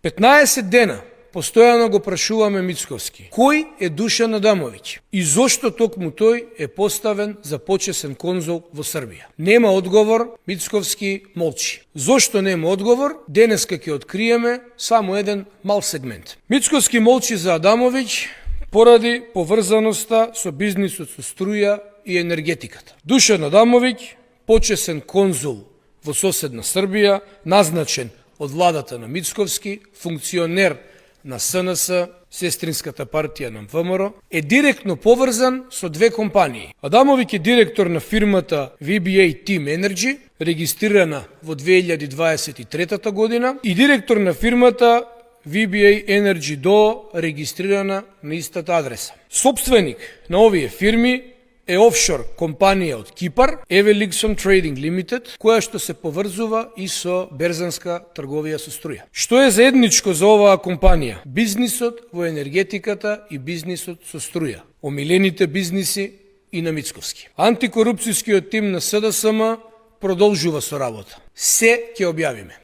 15 дена постојано го прашуваме Мицковски кој е Душан Адамовиќ и зошто токму тој е поставен за почесен конзул во Србија. Нема одговор, Мицковски молчи. Зошто нема одговор? Денеска ќе откриеме само еден мал сегмент. Мицковски молчи за Адамовиќ поради поврзаноста со бизнисот со струја и енергетиката. Душан Адамовиќ, почесен конзул во соседна Србија, назначен од владата на Мицковски, функционер на СНС, сестринската партија на ВМРО, е директно поврзан со две компании. Адамовиќ е директор на фирмата VBA Team Energy, регистрирана во 2023 година, и директор на фирмата VBA Energy DO, регистрирана на истата адреса. Собственик на овие фирми е офшор компанија од Кипар, Evelixon Trading Limited, која што се поврзува и со берзанска трговија со струја. Што е заедничко за оваа компанија? Бизнисот во енергетиката и бизнисот со струја. Омилените бизниси и на Мицковски. Антикорупцијскиот тим на СДСМ продолжува со работа. Се ќе објавиме.